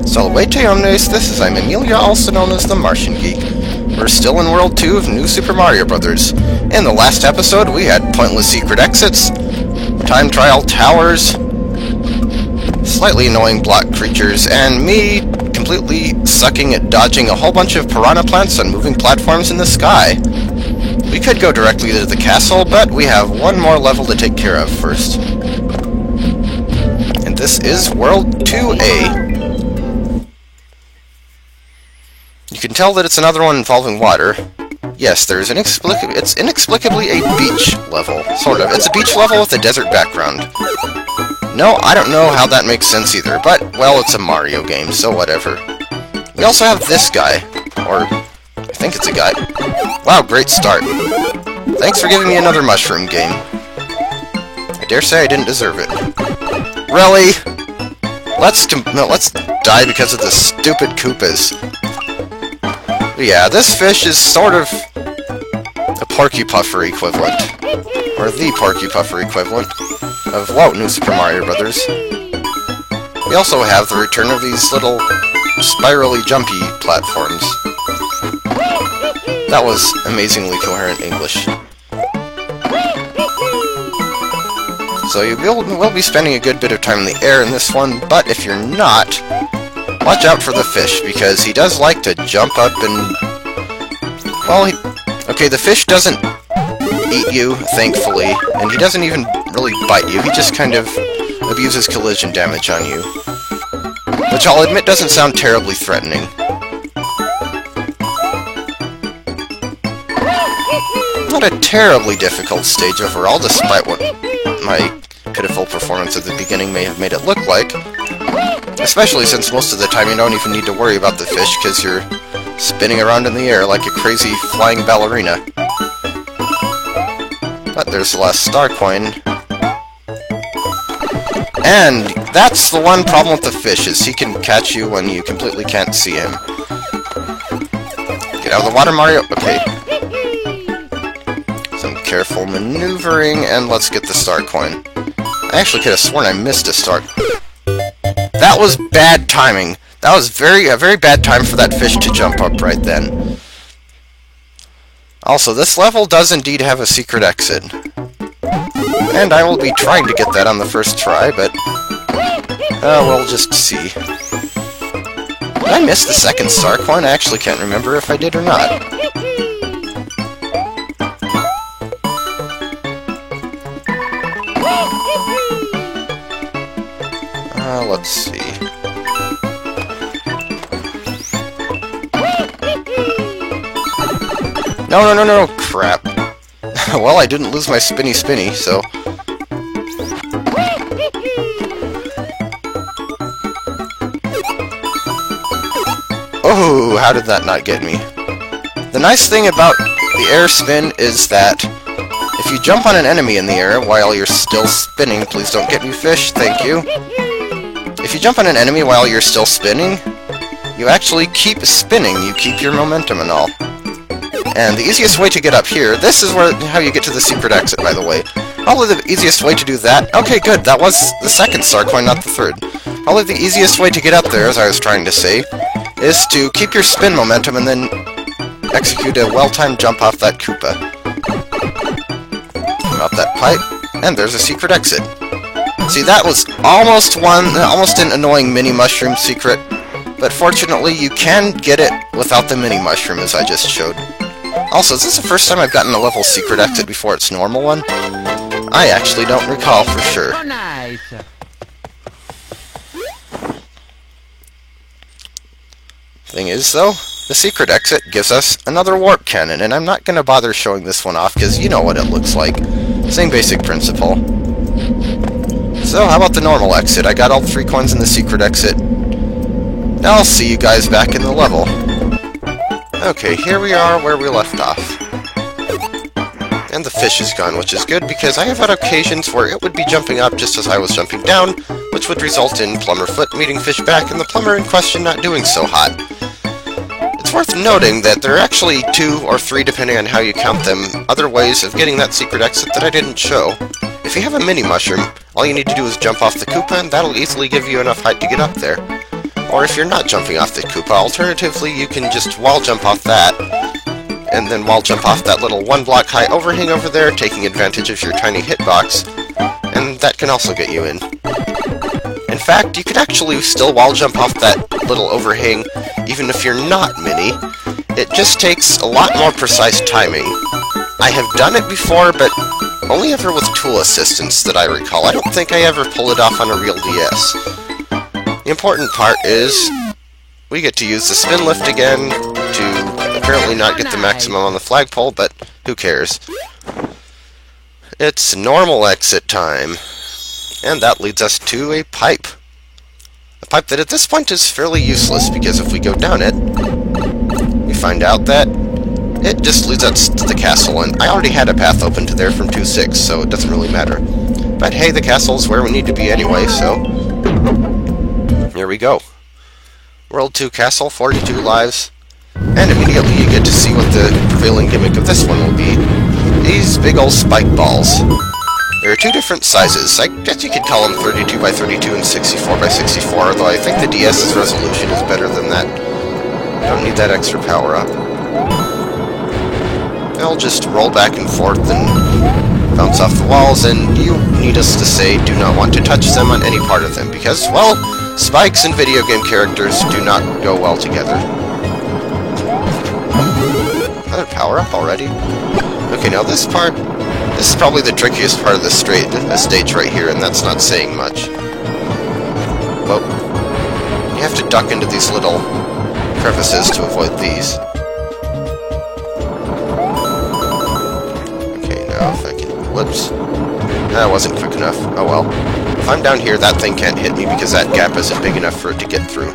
Salvete omnes, this is I'm Emilia, also known as the Martian Geek. We're still in World 2 of New Super Mario Bros. In the last episode, we had pointless secret exits, time trial towers, slightly annoying block creatures, and me completely sucking at dodging a whole bunch of piranha plants on moving platforms in the sky. We could go directly to the castle, but we have one more level to take care of first. And this is World 2A. You can tell that it's another one involving water. Yes, there's it's inexplicably a beach level, sort of. It's a beach level with a desert background. No, I don't know how that makes sense either, but, well, it's a Mario game, so whatever. We also have this guy, or I think it's a guy. Wow, great start. Thanks for giving me another mushroom game. I dare say I didn't deserve it. Really? Let's die because of the stupid Koopas. Yeah, this fish is sort of a Porcupuffer equivalent, or the Porcupuffer equivalent of, whoa, New Super Mario Bros. We also have the return of these little spirally jumpy platforms. That was amazingly coherent English. So you will be spending a good bit of time in the air in this one, but if you're not, watch out for the fish, because he does like to jump up and... well, okay, the fish doesn't eat you, thankfully, and he doesn't even really bite you. He just kind of abuses collision damage on you. Which I'll admit doesn't sound terribly threatening. Not a terribly difficult stage overall, despite what my pitiful performance at the beginning may have made it look like. Especially since most of the time you don't even need to worry about the fish, because you're spinning around in the air like a crazy flying ballerina. But there's the last star coin. And that's the one problem with the fish, is he can catch you when you completely can't see him. Get out of the water, Mario. Okay. Some careful maneuvering, and let's get the star coin. I actually could have sworn I missed a star. That was bad timing. That was a very bad time for that fish to jump up right then. Also, this level does indeed have a secret exit. And I will be trying to get that on the first try, but... we'll just see. Did I miss the second star coin? I actually can't remember if I did or not. Let's see. No, crap. Well, I didn't lose my spinny, so... oh, how did that not get me? The nice thing about the air spin is that if you jump on an enemy in the air while you're still spinning, please don't get me fish, thank you. If you jump on an enemy while you're still spinning, you actually keep spinning, you keep your momentum and all. And the easiest way to get up here, this is how you get to the secret exit, by the way. Probably the easiest way to do that... okay, good, that was the second star coin, not the third. Probably the easiest way to get up there, as I was trying to say, is to keep your spin momentum and then execute a well-timed jump off that Koopa. Off that pipe, and there's a secret exit. See, that was almost an annoying mini-mushroom secret, but fortunately you can get it without the mini-mushroom, as I just showed. Also, is this the first time I've gotten a level secret exit before its normal one? I actually don't recall for sure. Oh, nice. Thing is, though, the secret exit gives us another warp cannon, and I'm not going to bother showing this one off, because you know what it looks like. Same basic principle. So, how about the normal exit? I got all 3 coins in the secret exit. Now I'll see you guys back in the level. Okay, here we are where we left off. And the fish is gone, which is good, because I have had occasions where it would be jumping up just as I was jumping down, which would result in Plumberfoot meeting fish back and the plumber in question not doing so hot. It's worth noting that there are actually 2 or 3, depending on how you count them, other ways of getting that secret exit that I didn't show. If you have a mini mushroom, all you need to do is jump off the Koopa, and that'll easily give you enough height to get up there. Or if you're not jumping off the Koopa, alternatively, you can just wall jump off that, and then wall jump off that little 1-block high overhang over there, taking advantage of your tiny hitbox, and that can also get you in. In fact, you could actually still wall jump off that little overhang even if you're not Mini. It just takes a lot more precise timing. I have done it before, but only ever with tool assistance that I recall. I don't think I ever pull it off on a real DS. The important part is we get to use the spin lift again to apparently not get the maximum on the flagpole, but who cares? It's normal exit time. And that leads us to a pipe. A pipe that at this point is fairly useless, because if we go down it, we find out that it just leads us to the castle, and I already had a path open to there from 2.6, so it doesn't really matter. But hey, the castle's where we need to be anyway, so here we go. World 2 Castle, 42 lives, and immediately you get to see what the prevailing gimmick of this one will be. These big old spike balls. There are two different sizes. I guess you could call them 32 by 32 and 64 by 64, although I think the DS's resolution is better than that. Don't need that extra power up. They'll just roll back and forth and bounce off the walls, and you, needless to say, do not want to touch them on any part of them, because, well, spikes and video game characters do not go well together. Another power up already? Okay, now this is probably the trickiest part of the stage right here, and that's not saying much. Well, you have to duck into these little crevices to avoid these. Okay, now if I can... Whoops. That wasn't quick enough. Oh well. If I'm down here, that thing can't hit me because that gap isn't big enough for it to get through.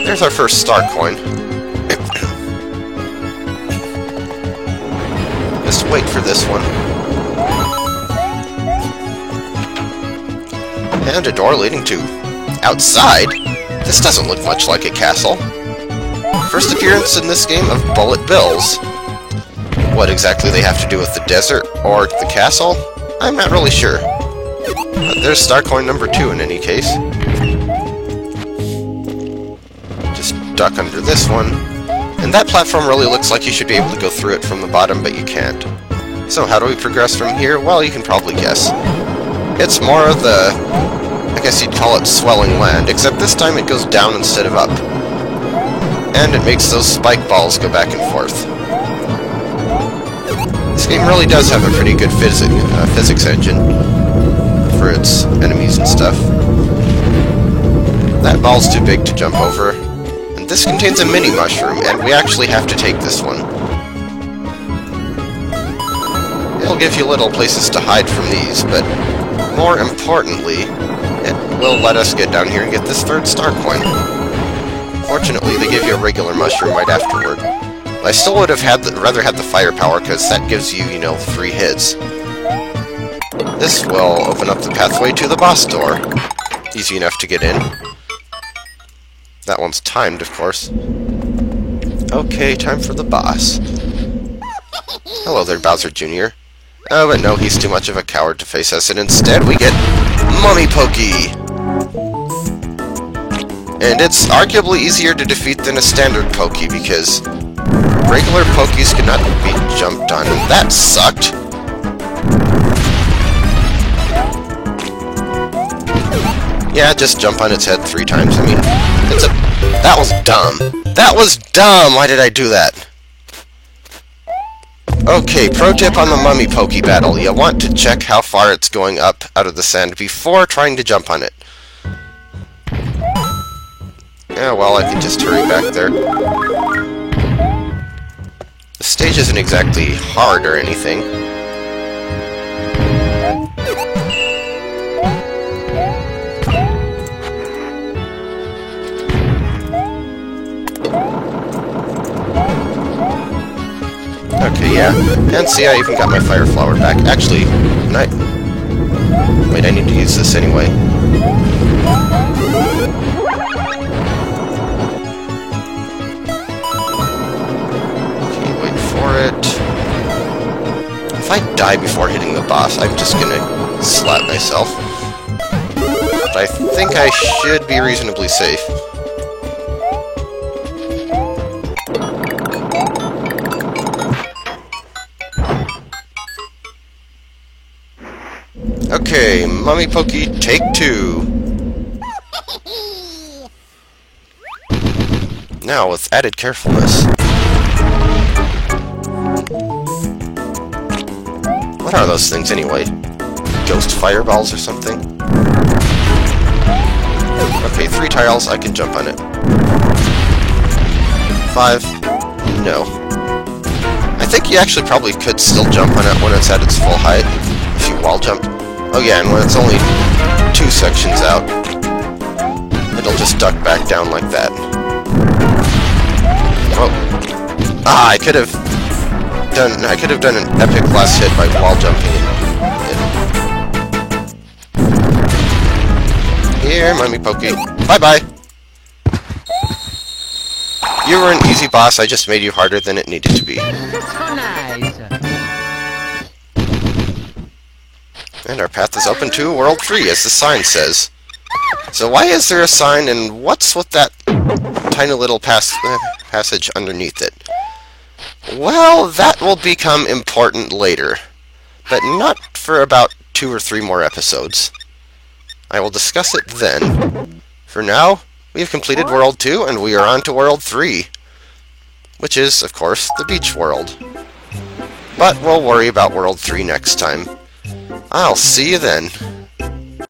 There's our first star coin. Just wait for this one. And a door leading to outside. This doesn't look much like a castle. First appearance in this game of Bullet Bills. What exactly they have to do with the desert or the castle, I'm not really sure. But there's star coin number 2 in any case. Just duck under this one. And that platform really looks like you should be able to go through it from the bottom, but you can't. So how do we progress from here? Well, you can probably guess. It's more of the, I guess you'd call it swelling land, except this time it goes down instead of up. And it makes those spike balls go back and forth. This game really does have a pretty good physics engine for its enemies and stuff. That ball's too big to jump over. And this contains a mini mushroom, and we actually have to take this one. It'll give you little places to hide from these, but more importantly, it will let us get down here and get this third star coin. Fortunately, they give you a regular mushroom right afterward. I still would have rather had the firepower, because that gives you, 3 hits. This will open up the pathway to the boss door. Easy enough to get in. That one's timed, of course. Okay, time for the boss. Hello there, Bowser Jr. Oh, but no, he's too much of a coward to face us, and instead we get Mummy Pokey! And it's arguably easier to defeat than a standard Pokey, because regular Pokeys cannot be jumped on, and that sucked! Yeah, just jump on its head 3 times. I mean, that was dumb. That was dumb! Why did I do that? Okay, pro tip on the Mummy Pokey battle. You want to check how far it's going up out of the sand before trying to jump on it. Yeah, well, I can just hurry back there. The stage isn't exactly hard or anything. Okay, yeah. And see, I even got my fire flower back. Actually, wait, I need to use this anyway. Okay, wait for it. If I die before hitting the boss, I'm just gonna slap myself. But I think I should be reasonably safe. Okay, Mummy Pokey, take 2. Now, with added carefulness. What are those things, anyway? Ghost fireballs or something? Okay, 3 tiles, I can jump on it. 5. No. I think you actually probably could still jump on it when it's at its full height, if you wall jump. Oh yeah, and when it's only 2 sections out, it'll just duck back down like that. Oh. Ah, I could have done an epic last hit by wall jumping it. Here, Mummy Pokey. Bye-bye! You were an easy boss, I just made you harder than it needed to be. So nice. And our path is open to World 3, as the sign says. So why is there a sign, and what's with that tiny little passage underneath it? Well, that will become important later, but not for about 2 or 3 more episodes. I will discuss it then. For now, we have completed World 2, and we are on to World 3, which is, of course, the beach world. But we'll worry about World 3 next time. I'll see you then.